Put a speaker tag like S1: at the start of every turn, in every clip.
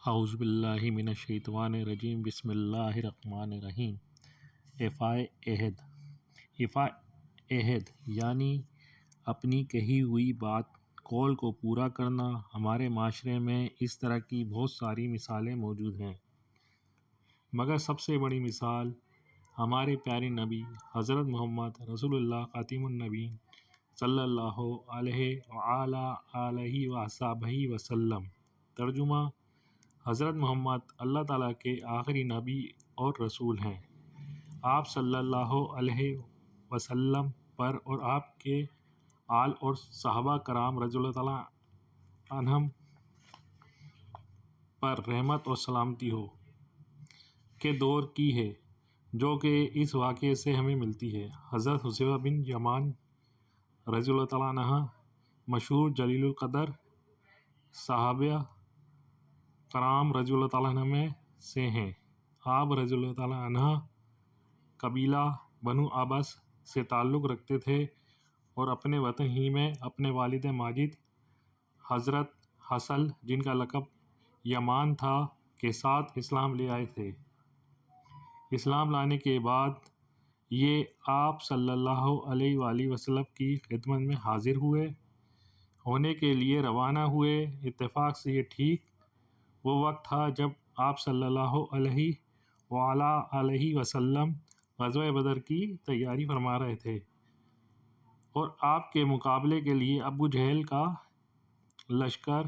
S1: اعوذ باللہ من الشیطان الرجیم بسم اللہ الرحمن الرحیم۔ عہد یعنی اپنی کہی ہوئی بات قول کو پورا کرنا۔ ہمارے معاشرے میں اس طرح کی بہت ساری مثالیں موجود ہیں، مگر سب سے بڑی مثال ہمارے پیارے نبی حضرت محمد رسول اللہ خاتم النبیین صلی اللہ علیہ وآلہ آلہ وصحبہ وسلم۔ ترجمہ: حضرت محمد اللہ تعالیٰ کے آخری نبی اور رسول ہیں۔ آپ صلی اللہ علیہ وسلم پر اور آپ کے آل اور صحابہ کرام رضی اللہ تعالیٰ عنہم پر رحمت اور سلامتی ہو کے دور کی ہے، جو کہ اس واقعے سے ہمیں ملتی ہے۔ حضرت حذیفہ بن یمان رضی اللہ تعالیٰ عنہ مشہور جلیل القدر صحابہ کرام رضی اللہ تعالیٰ عنہ میں سے ہیں۔ آپ رضی اللہ تعالیٰ عنہ قبیلہ بنو عبس سے تعلق رکھتے تھے اور اپنے وطن ہی میں اپنے والد ماجد حضرت حصل، جن کا لقب یمان تھا، کے ساتھ اسلام لے آئے تھے۔ اسلام لانے کے بعد یہ آپ صلی اللہ علیہ وآلہ وسلم کی خدمت میں حاضر ہونے کے لیے روانہ ہوئے۔ اتفاق سے یہ ٹھیک وہ وقت تھا جب آپ صلی اللہ علیہ وآلہ آلہ وسلم غزوہ بدر کی تیاری فرما رہے تھے اور آپ کے مقابلے کے لیے ابو جہل کا لشکر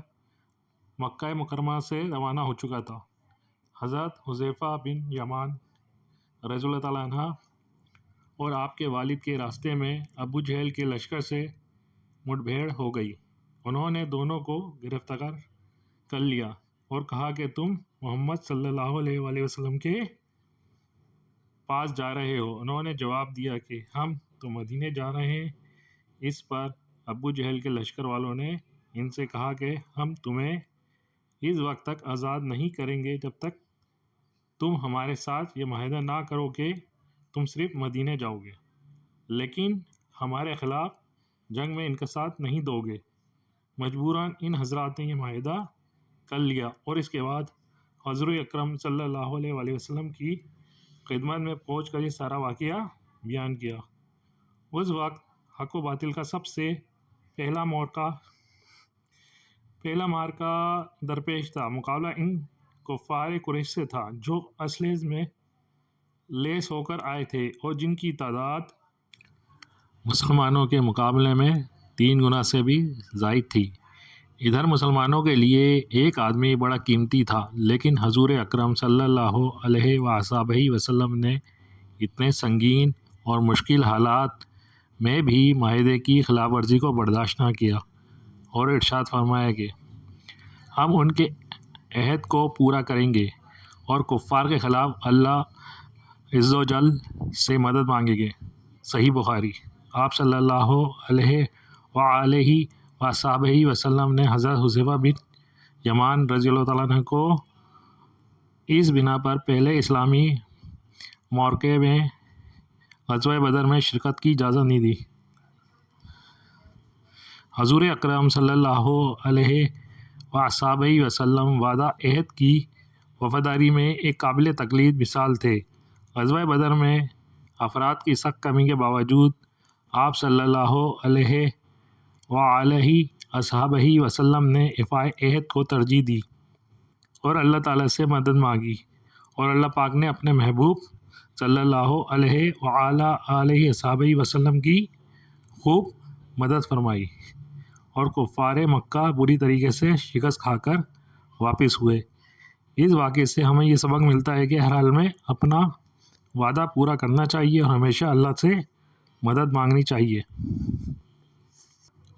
S1: مکہ مکرمہ سے روانہ ہو چکا تھا۔ حضرت حذیفہ بن یمان رضی اللہ تعالیٰ عنہ اور آپ کے والد کے راستے میں ابو جہل کے لشکر سے مٹبھیڑ ہو گئی۔ انہوں نے دونوں کو گرفتار کر لیا اور کہا کہ تم محمد صلی اللہ علیہ وآلہ وسلم کے پاس جا رہے ہو۔ انہوں نے جواب دیا کہ ہم تو مدینے جا رہے ہیں۔ اس پر ابو جہل کے لشکر والوں نے ان سے کہا کہ ہم تمہیں اس وقت تک آزاد نہیں کریں گے جب تک تم ہمارے ساتھ یہ معاہدہ نہ کرو کہ تم صرف مدینے جاؤ گے، لیکن ہمارے خلاف جنگ میں ان کا ساتھ نہیں دو گے۔ مجبوراً ان حضرات نے یہ معاہدہ کر لیا اور اس کے بعد حضور اکرم صلی اللہ علیہ وآلہ وسلم کی خدمت میں پہنچ کر یہ سارا واقعہ بیان کیا۔ اس وقت حق و باطل کا سب سے پہلا معرکہ درپیش تھا۔ مقابلہ ان کفار قریش سے تھا جو اسلحے میں لیس ہو کر آئے تھے اور جن کی تعداد مسلمانوں کے مقابلے میں 3 گنا سے بھی زائد تھی۔ ادھر مسلمانوں کے لیے ایک آدمی بڑا قیمتی تھا، لیکن حضور اکرم صلی اللہ علیہ وآلہ وسلم نے اتنے سنگین اور مشکل حالات میں بھی معاہدے کی خلاف ورزی کو برداشت نہ کیا اور ارشاد فرمایا کہ ہم ان کے عہد کو پورا کریں گے اور کفار کے خلاف اللہ عز و جل سے مدد مانگیں گے۔ صحیح بخاری۔ آپ صلی اللہ علیہ وآلہ وصحبہ وسلم نے حضرت حذیفہ بن یمان رضی اللہ تعالیٰ عنہ کو اس بنا پر پہلے اسلامی معرکے میں غزوہ بدر میں شرکت کی اجازت نہیں دی۔ حضور اکرم صلی اللہ علیہ وصحبہ وسلم وعدہ عہد کی وفاداری میں ایک قابل تقلید مثال تھے۔ غزوہ بدر میں افراد کی سخت کمی کے باوجود آپ صلی اللہ علیہ وآلہ وصحبہ وسلم نے ایفائے عہد کو ترجیح دی اور اللہ تعالیٰ سے مدد مانگی، اور اللہ پاک نے اپنے محبوب صلی اللہ علیہ وآلہ آلہ وصحبہ وسلم کی خوب مدد فرمائی اور کفار مکہ بری طریقے سے شکست کھا کر واپس ہوئے۔ اس واقعے سے ہمیں یہ سبق ملتا ہے کہ ہر حال میں اپنا وعدہ پورا کرنا چاہیے اور ہمیشہ اللہ سے مدد مانگنی چاہیے۔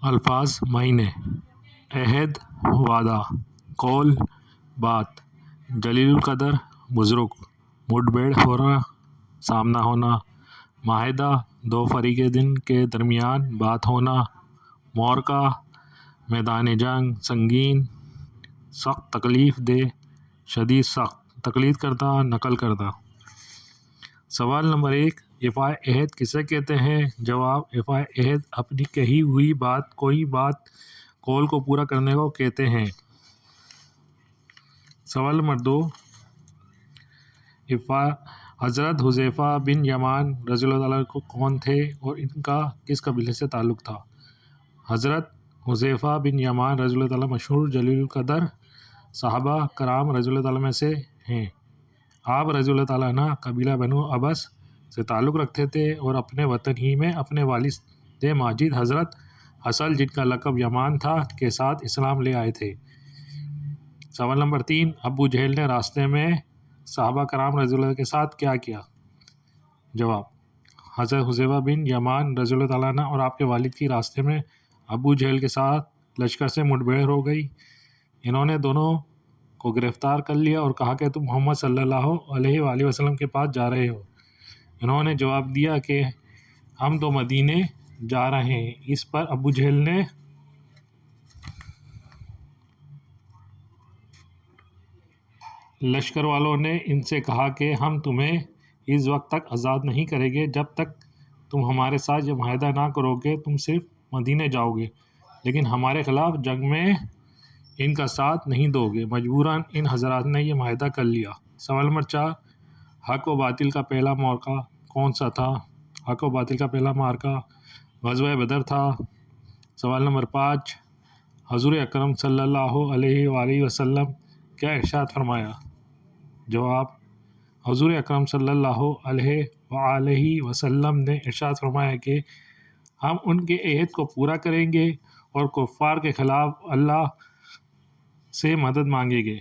S1: الفاظ معنی: عہد، وعدہ، قول، بات، جلیل القدر، بزرگ، مٹبھیڑ ہونا، سامنا ہونا، معاہدہ، 2 فریقین کے درمیان بات ہونا، معرکہ، میدان جنگ، سنگین، سخت تکلیف دہ، شدید سخت، تقلید کرنا، نقل کرنا۔ سوال نمبر 1، ایفائے عہد کسے کہتے ہیں؟ جواب: ایفائے عہد اپنی کہی ہوئی کوئی بات قول کو پورا کرنے کو کہتے ہیں۔ سوال نمبر 2، حضرت حذیفہ بن یمان رضی اللہ تعالیٰ کو کون تھے اور ان کا کس قبیلے سے تعلق تھا؟ حضرت حذیفہ بن یمان رضی اللہ تعالیٰ مشہور جلیل القدر صحابہ کرام رضی اللہ تعالیٰ میں سے ہیں۔ آپ رضی اللہ تعالیٰ عنہ قبیلہ بنو عبس سے تعلق رکھتے تھے اور اپنے وطن ہی میں اپنے والد ماجد حضرت حسل جن کا لقب یمان تھا کے ساتھ اسلام لے آئے تھے۔ سوال نمبر 3، ابو جہل نے راستے میں صحابہ کرام رضی اللہ کے ساتھ کیا کیا؟ جواب، حضرت حذیفہ بن یمان رضی اللہ تعالیٰ عنہ اور آپ کے والد کی راستے میں ابو جہل کے ساتھ لشکر سے مٹبھیڑ ہو گئی۔ انہوں نے دونوں کو گرفتار کر لیا اور کہا کہ تم محمد صلی اللہ علیہ وآلہ وسلم کے پاس جا رہے ہو۔ انہوں نے جواب دیا کہ ہم تو مدینے جا رہے ہیں۔ اس پر ابو جہل نے لشکر والوں نے ان سے کہا کہ ہم تمہیں اس وقت تک آزاد نہیں کریں گے جب تک تم ہمارے ساتھ یہ معاہدہ نہ کرو گے تم صرف مدینے جاؤ گے لیکن ہمارے خلاف جنگ میں ان کا ساتھ نہیں دو گے۔ مجبوراً ان حضرات نے یہ معاہدہ کر لیا۔ سوال نمبر 4، حق و باطل کا پہلا معرکہ کون سا تھا؟ حق و باطل کا پہلا معرکہ غزوہ بدر تھا۔ سوال نمبر 5، حضور اکرم صلی اللہ علیہ وآلہ وسلم کیا ارشاد فرمایا؟ جواب، حضور اکرم صلی اللہ علیہ وآلہ وسلم نے ارشاد فرمایا کہ ہم ان کے عہد کو پورا کریں گے اور کفار کے خلاف اللہ سے مدد مانگیں گے۔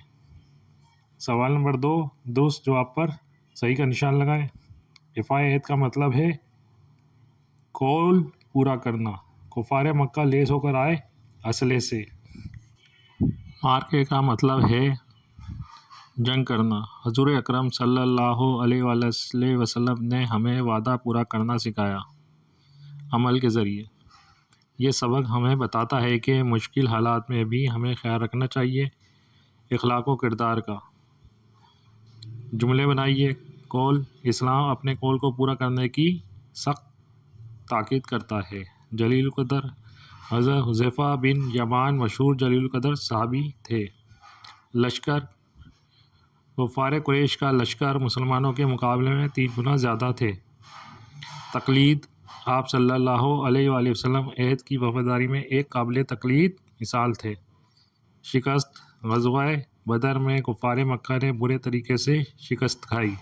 S1: سوال نمبر 2، درست جواب پر صحیح کا نشان لگائیں۔ افائے عہد کا مطلب ہے قول پورا کرنا۔ کفار مکہ لیس ہو کر آئے اسلحے سے۔ معرکے کا مطلب ہے جنگ کرنا۔ حضور اکرم صلی اللہ علیہ وآلہ وسلم نے ہمیں وعدہ پورا کرنا سکھایا عمل کے ذریعے۔ یہ سبق ہمیں بتاتا ہے کہ مشکل حالات میں بھی ہمیں خیال رکھنا چاہیے۔ اخلاق و کردار کا جملے بنائیے۔ قول، اسلام اپنے قول کو پورا کرنے کی سخت تاکید کرتا ہے۔ جلیل القدر، حضرت حذیفہ بن یمان مشہور جلیل القدر صحابی تھے۔ لشکر، کفار قریش کا لشکر مسلمانوں کے مقابلے میں 3 گنا زیادہ تھے۔ تقلید، آپ صلی اللہ علیہ وآلہ وسلم عہد کی وفاداری میں ایک قابل تقلید مثال تھے۔ شکست، غزوہ بدر میں کفار مکہ نے برے طریقے سے شکست کھائی۔